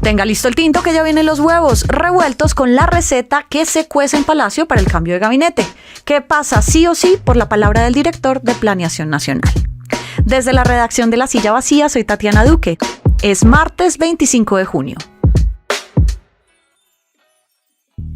Tenga listo el tinto que ya vienen los huevos revueltos con la receta que se cuece en Palacio para el cambio de gabinete, que pasa sí o sí por la palabra del director de Planeación Nacional. Desde la redacción de La Silla Vacía, soy Tatiana Duque. Es martes 25 de junio.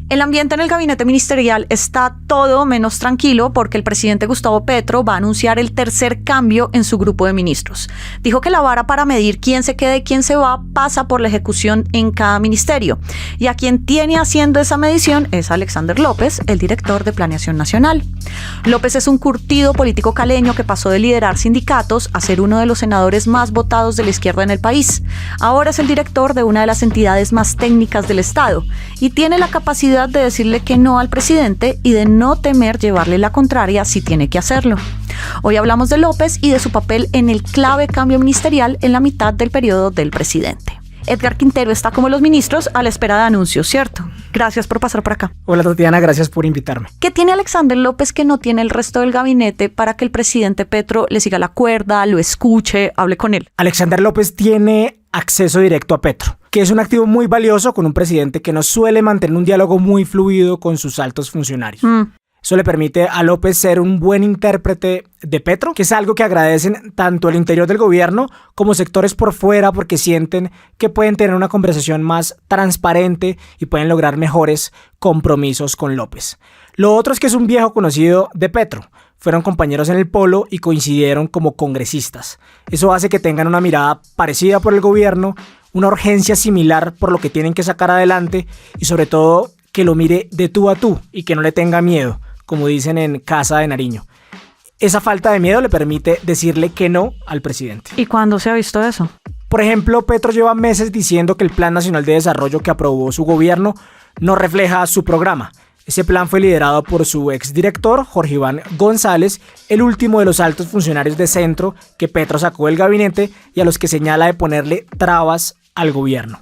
El ambiente en el gabinete ministerial está todo menos tranquilo porque el presidente Gustavo Petro va a anunciar el tercer cambio en su grupo de ministros. Dijo que la vara para medir quién se queda y quién se va pasa por la ejecución en cada ministerio. Y a quien tiene haciendo esa medición es Alexander López, el director de Planeación Nacional. López es un curtido político caleño que pasó de liderar sindicatos a ser uno de los senadores más votados de la izquierda en el país. Ahora es el director de una de las entidades más técnicas del Estado y tiene la capacidad de decirle que no al presidente y de no temer llevarle la contraria si tiene que hacerlo. Hoy hablamos de López y de su papel en el clave cambio ministerial en la mitad del periodo del presidente. Edgar Quintero está como los ministros a la espera de anuncios, ¿cierto? Gracias por pasar por acá. Hola Tatiana, gracias por invitarme. ¿Qué tiene Alexander López que no tiene el resto del gabinete para que el presidente Petro le siga la cuerda, lo escuche, hable con él? Alexander López tiene acceso directo a Petro, que es un activo muy valioso con un presidente que no suele mantener un diálogo muy fluido con sus altos funcionarios. Eso le permite a López ser un buen intérprete de Petro, que es algo que agradecen tanto el interior del gobierno como sectores por fuera porque sienten que pueden tener una conversación más transparente y pueden lograr mejores compromisos con López. Lo otro es que es un viejo conocido de Petro. Fueron compañeros en el Polo y coincidieron como congresistas. Eso hace que tengan una mirada parecida por el gobierno, una urgencia similar por lo que tienen que sacar adelante y sobre todo que lo mire de tú a tú y que no le tenga miedo, como dicen en Casa de Nariño. Esa falta de miedo le permite decirle que no al presidente. ¿Y cuándo se ha visto eso? Por ejemplo, Petro lleva meses diciendo que el Plan Nacional de Desarrollo que aprobó su gobierno no refleja su programa. Ese plan fue liderado por su exdirector, Jorge Iván González, el último de los altos funcionarios de centro que Petro sacó del gabinete y a los que señala de ponerle trabas al gobierno.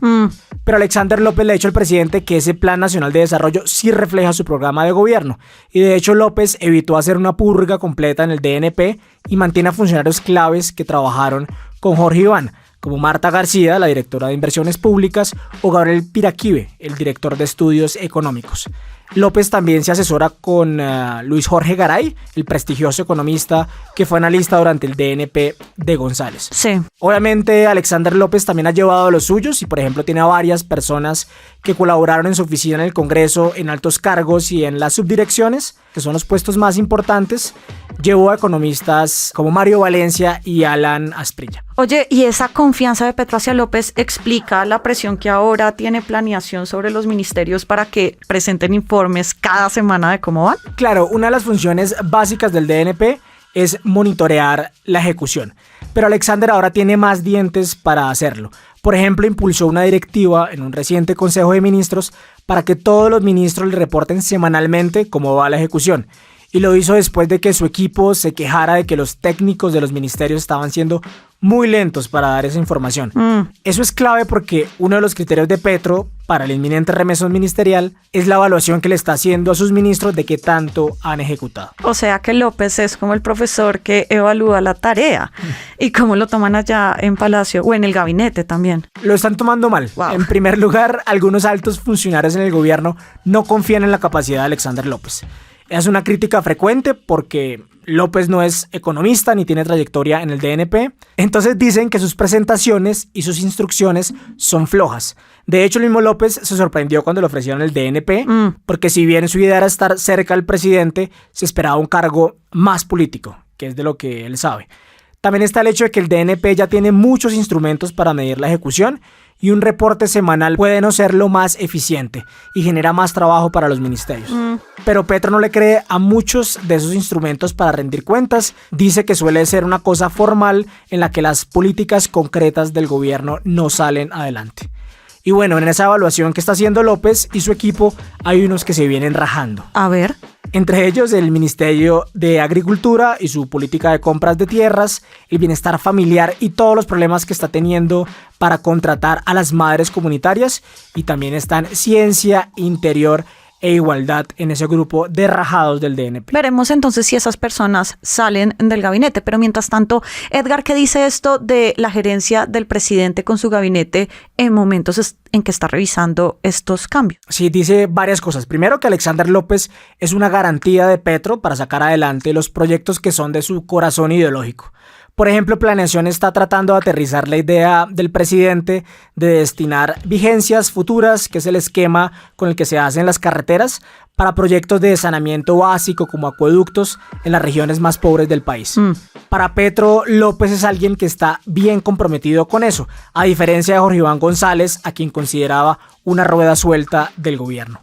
Pero Alexander López le ha dicho al presidente que ese Plan Nacional de Desarrollo sí refleja su programa de gobierno. Y de hecho López evitó hacer una purga completa en el DNP y mantiene a funcionarios claves que trabajaron con Jorge Iván, como Marta García, la directora de Inversiones Públicas, o Gabriel Piraquive, el director de Estudios Económicos. López también se asesora con Luis Jorge Garay, el prestigioso economista que fue analista durante el DNP de González. Sí. Obviamente Alexander López también ha llevado a los suyos y por ejemplo tiene a varias personas que colaboraron en su oficina en el Congreso en altos cargos y en las subdirecciones, que son los puestos más importantes. Llevó a economistas como Mario Valencia y Alan Asprilla. Oye, ¿y esa confianza de Petro hacia López explica la presión que ahora tiene Planeación sobre los ministerios para que presenten informes cada semana de cómo van? Claro, una de las funciones básicas del DNP es monitorear la ejecución, pero Alexander ahora tiene más dientes para hacerlo. Por ejemplo, impulsó una directiva en un reciente Consejo de Ministros para que todos los ministros le reporten semanalmente cómo va la ejecución. Y lo hizo después de que su equipo se quejara de que los técnicos de los ministerios estaban siendo muy lentos para dar esa información. Eso es clave porque uno de los criterios de Petro para el inminente remesón ministerial es la evaluación que le está haciendo a sus ministros de qué tanto han ejecutado. O sea que López es como el profesor que evalúa la tarea. ¿Y cómo lo toman allá en Palacio o en el gabinete también? Lo están tomando mal. Wow. En primer lugar, algunos altos funcionarios en el gobierno no confían en la capacidad de Alexander López. Es una crítica frecuente porque López no es economista ni tiene trayectoria en el DNP. Entonces dicen que sus presentaciones y sus instrucciones son flojas. De hecho, el mismo López se sorprendió cuando le ofrecieron el DNP, porque si bien su idea era estar cerca del presidente, se esperaba un cargo más político, que es de lo que él sabe. También está el hecho de que el DNP ya tiene muchos instrumentos para medir la ejecución y un reporte semanal puede no ser lo más eficiente y genera más trabajo para los ministerios. Pero Petro no le cree a muchos de esos instrumentos para rendir cuentas. Dice que suele ser una cosa formal en la que las políticas concretas del gobierno no salen adelante. Y bueno, en esa evaluación que está haciendo López y su equipo hay unos que se vienen rajando. A ver. Entre ellos el Ministerio de Agricultura y su política de compras de tierras, el bienestar familiar y todos los problemas que está teniendo para contratar a las madres comunitarias. Y también están Ciencia, Interior e igualdad en ese grupo de rajados del DNP. Veremos entonces si esas personas salen del gabinete, pero mientras tanto, Edgar, ¿qué dice esto de la gerencia del presidente con su gabinete en momentos en que está revisando estos cambios? Sí, dice varias cosas. Primero, que Alexander López es una garantía de Petro para sacar adelante los proyectos que son de su corazón ideológico. Por ejemplo, Planeación está tratando de aterrizar la idea del presidente de destinar vigencias futuras, que es el esquema con el que se hacen las carreteras, para proyectos de saneamiento básico como acueductos en las regiones más pobres del país. Para Petro, López es alguien que está bien comprometido con eso, a diferencia de Jorge Iván González, a quien consideraba una rueda suelta del gobierno.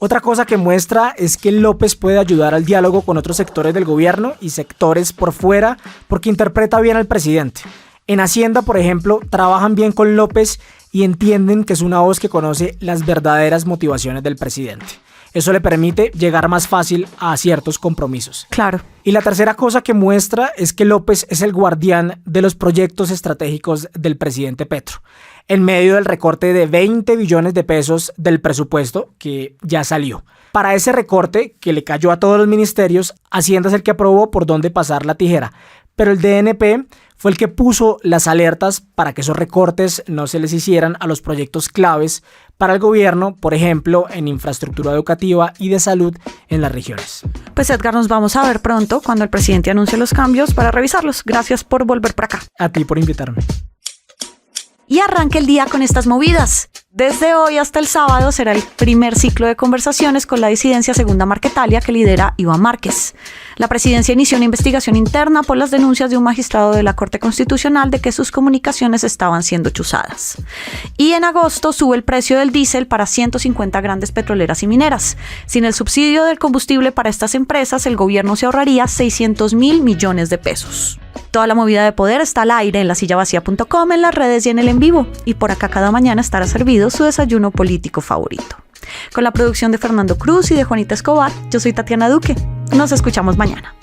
Otra cosa que muestra es que López puede ayudar al diálogo con otros sectores del gobierno y sectores por fuera porque interpreta bien al presidente. En Hacienda, por ejemplo, trabajan bien con López y entienden que es una voz que conoce las verdaderas motivaciones del presidente. Eso le permite llegar más fácil a ciertos compromisos. Claro. Y la tercera cosa que muestra es que López es el guardián de los proyectos estratégicos del presidente Petro, en medio del recorte de 20 billones de pesos del presupuesto que ya salió. Para ese recorte, que le cayó a todos los ministerios, Hacienda es el que aprobó por dónde pasar la tijera, pero el DNP fue el que puso las alertas para que esos recortes no se les hicieran a los proyectos claves para el gobierno, por ejemplo, en infraestructura educativa y de salud en las regiones. Pues Edgar, nos vamos a ver pronto cuando el presidente anuncie los cambios para revisarlos. Gracias por volver para acá. A ti por invitarme. Y arranque el día con estas movidas. Desde hoy hasta el sábado será el primer ciclo de conversaciones con la disidencia Segunda Marquetalia que lidera Iván Márquez. La presidencia inició una investigación interna por las denuncias de un magistrado de la Corte Constitucional de que sus comunicaciones estaban siendo chuzadas. Y en agosto sube el precio del diésel para 150 grandes petroleras y mineras. Sin el subsidio del combustible para estas empresas, el gobierno se ahorraría 600.000 millones de pesos. Toda la movida de poder está al aire en lasillavacía.com, en las redes y en el en vivo. Y por acá cada mañana estará servido su desayuno político favorito. Con la producción de Fernando Cruz y de Juanita Escobar, yo soy Tatiana Duque. Nos escuchamos mañana.